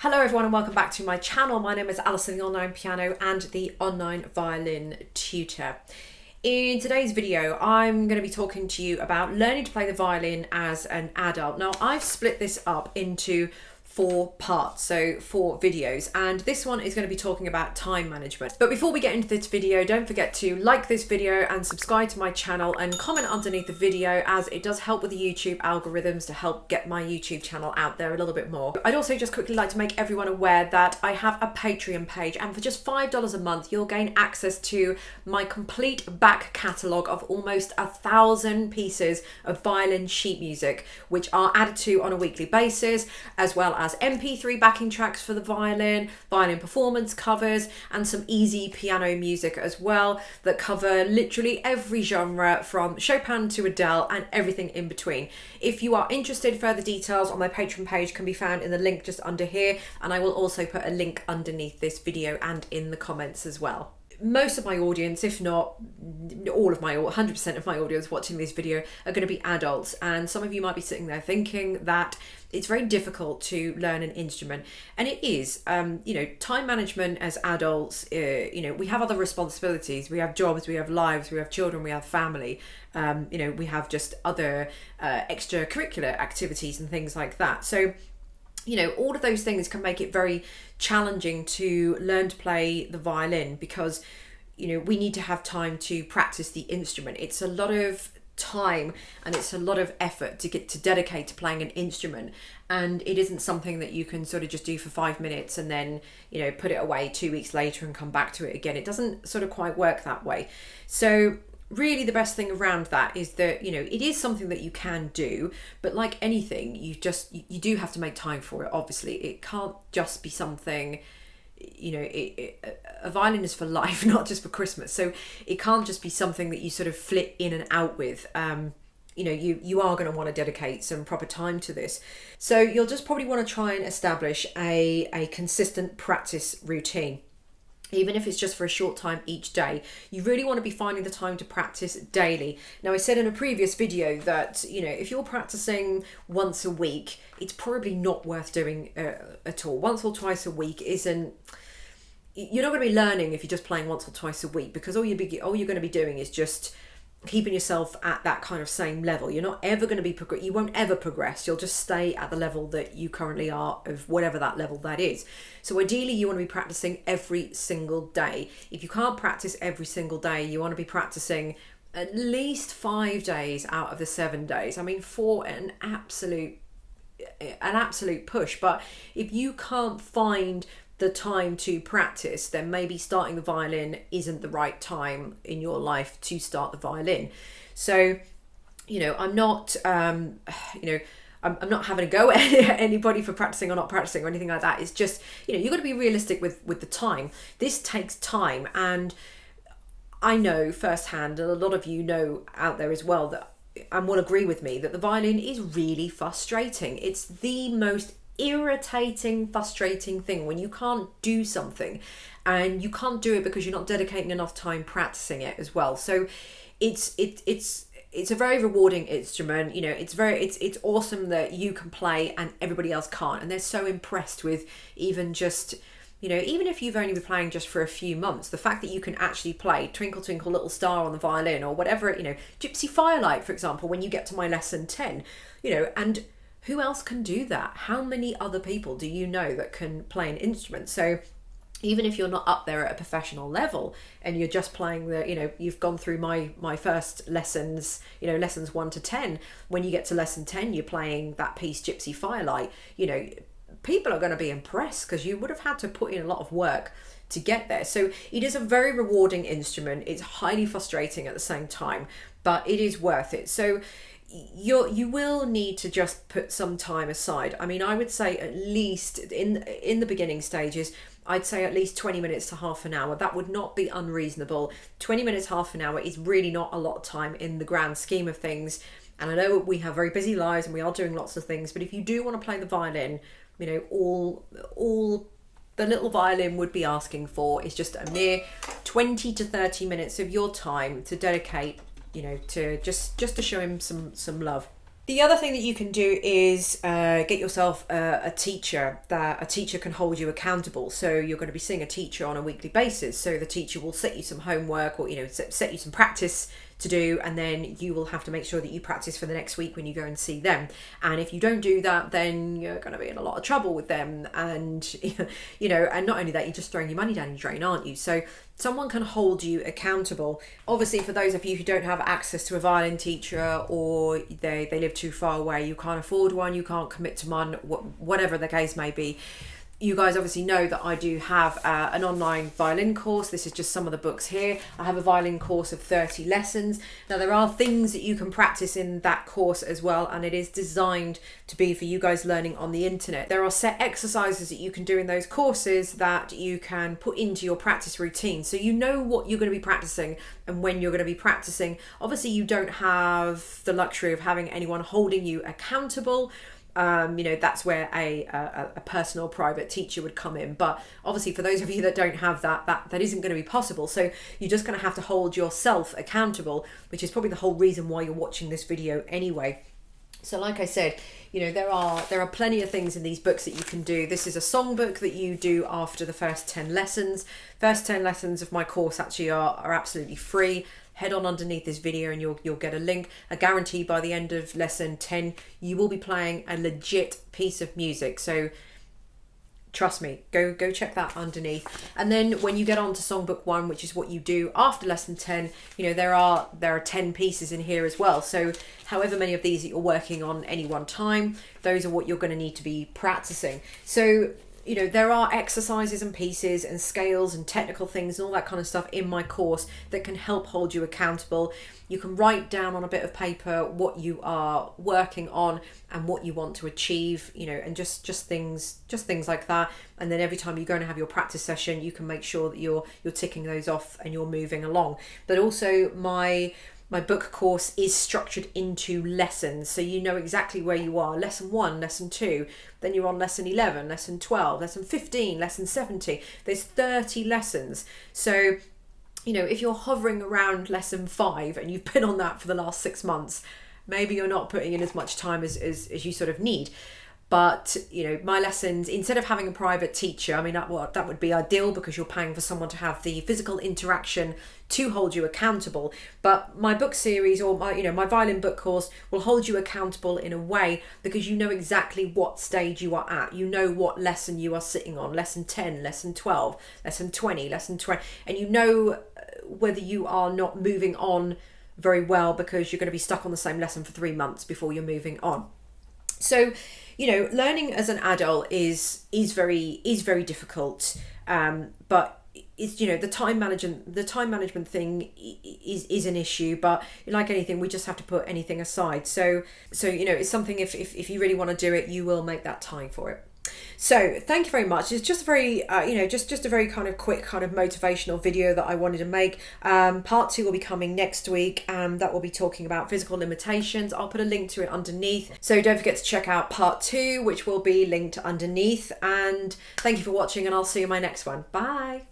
Hello everyone and welcome back to my channel. My name is Alison, the online piano and the online violin tutor. In today's video, I'm going to be talking to you about learning to play the violin as an adult. Now, I've split this up into 4 parts, so 4 videos, and this one is going to be talking about time management. But before we get into this video, don't forget to like this video and subscribe to my channel and comment underneath the video, as it does help with the YouTube algorithms to help get my YouTube channel out there a little bit more. I'd also just quickly like to make everyone aware that I have a Patreon page, and for just $5 a month you'll gain access to my complete back catalogue of almost 1,000 pieces of violin sheet music, which are added to on a weekly basis, as well as MP3 backing tracks for the violin performance covers, and some easy piano music as well that cover literally every genre from Chopin to Adele and everything in between. If you are interested, further details on my Patreon page can be found in the link just under here, and I will also put a link underneath this video and in the comments as well. Most of my audience, if not all of my 100% of my audience watching this video, are going to be adults, and some of you might be sitting there thinking that it's very difficult to learn an instrument, and it is. Time management as adults, we have other responsibilities. We have jobs, we have lives, we have children, we have family. We have just other extracurricular activities and things like that. So all of those things can make it very challenging to learn to play the violin, because we need to have time to practice the instrument. It's a lot of time and it's a lot of effort to dedicate to playing an instrument, and it isn't something that you can sort of just do for 5 minutes and then put it away 2 weeks later and come back to it again. It doesn't sort of quite work that way. So really the best thing around that is that it is something that you can do, but like anything, you do have to make time for it. Obviously it can't just be something, a violin is for life, not just for Christmas, so it can't just be something that you sort of flit in and out with. You are going to want to dedicate some proper time to this, so you'll just probably want to try and establish a consistent practice routine. Even if it's just for a short time each day, you really want to be finding the time to practice daily. Now, I said in a previous video that, if you're practicing once a week, it's probably not worth doing at all. Once or twice a week you're not going to be learning if you're just playing once or twice a week, because all you're going to be doing is just keeping yourself at that kind of same level. You're not ever going to be you won't ever progress. You'll just stay at the level that you currently are, of whatever that level that is. So ideally you want to be practicing every single day. If you can't practice every single day, you want to be practicing at least 5 days out of the 7 days. I mean, for an absolute push. But if you can't find the time to practice, then maybe starting the violin isn't the right time in your life to start the violin. So I'm not I'm not having a go at anybody for practicing or not practicing or anything like that. It's just you've got to be realistic with the time. This takes time, and I know firsthand, and a lot of you know out there as well, that and will agree with me, that the violin is really frustrating. It's the most irritating, frustrating thing when you can't do something, and you can't do it because you're not dedicating enough time practicing it as well. So it's a very rewarding instrument. It's awesome that you can play and everybody else can't, and they're so impressed with even just even if you've only been playing just for a few months, the fact that you can actually play Twinkle Twinkle Little Star on the violin, or whatever, Gypsy Firelight, for example, when you get to my lesson 10, and who else can do that? How many other people do you know that can play an instrument? So even if you're not up there at a professional level and you're just playing you've gone through my first lessons, lessons 1 to 10, when you get to lesson 10, you're playing that piece Gypsy Firelight, people are going to be impressed, because you would have had to put in a lot of work to get there. So it is a very rewarding instrument. It's highly frustrating at the same time, but it is worth it. So you will need to just put some time aside. I mean, I would say at least in the beginning stages, I'd say at least 20 minutes to half an hour. That would not be unreasonable. 20 minutes, half an hour is really not a lot of time in the grand scheme of things. And I know we have very busy lives and we are doing lots of things, but if you do want to play the violin, all the little violin would be asking for is just a mere 20 to 30 minutes of your time to dedicate to just to show him some love. The other thing that you can do is get yourself a teacher. That a teacher can hold you accountable. So you're going to be seeing a teacher on a weekly basis. So the teacher will set you some homework, or set you some practice to do, and then you will have to make sure that you practice for the next week when you go and see them. And if you don't do that, then you're going to be in a lot of trouble with them. And and not only that, you're just throwing your money down the drain, aren't you? So someone can hold you accountable. Obviously, for those of you who don't have access to a violin teacher, or they live too far away, you can't afford one, you can't commit to one, whatever the case may be, you guys obviously know that I do have an online violin course. This is just some of the books here. I have a violin course of 30 lessons. Now, there are things that you can practice in that course as well, and it is designed to be for you guys learning on the internet. There are set exercises that you can do in those courses that you can put into your practice routine, so you know what you're going to be practicing and when you're going to be practicing. Obviously, you don't have the luxury of having anyone holding you accountable. That's where a personal private teacher would come in. But obviously, for those of you that don't have that isn't going to be possible. So you're just going to have to hold yourself accountable, which is probably the whole reason why you're watching this video anyway. So like I said, there are plenty of things in these books that you can do. This is a songbook that you do after the first 10 lessons. First 10 lessons of my course actually are absolutely free. Head on underneath this video and you'll get a link. I guarantee by the end of lesson 10 you will be playing a legit piece of music. So trust me, go check that underneath. And then when you get on to songbook 1, which is what you do after lesson 10, there are 10 pieces in here as well. So however many of these that you're working on any one time, those are what you're going to need to be practicing. So there are exercises and pieces and scales and technical things and all that kind of stuff in my course that can help hold you accountable. You can write down on a bit of paper what you are working on and what you want to achieve, and just things like that. And then every time you go and have your practice session, you can make sure that you're ticking those off and you're moving along. But also my book course is structured into lessons, so you know exactly where you are. Lesson 1, lesson 2, then you're on lesson 11, lesson 12, lesson 15, lesson 17. There's 30 lessons. So, if you're hovering around lesson 5 and you've been on that for the last 6 months, maybe you're not putting in as much time as you sort of need. But, my lessons, instead of having a private teacher, that would be ideal because you're paying for someone to have the physical interaction to hold you accountable. But my book series, or my violin book course, will hold you accountable in a way because you know exactly what stage you are at. You know what lesson you are sitting on, lesson 10, lesson 12, lesson 20, lesson 20. And you know whether you are not moving on very well because you're going to be stuck on the same lesson for 3 months before you're moving on. So, learning as an adult is very difficult. But it's the time management thing is an issue. But like anything, we just have to put anything aside. So it's something, if you really want to do it, you will make that time for it. So thank you very much. It's just a very, just a very kind of quick kind of motivational video that I wanted to make. Part 2 will be coming next week, and that will be talking about physical limitations. I'll put a link to it underneath. So don't forget to check out part 2, which will be linked underneath. And thank you for watching, and I'll see you in my next one. Bye.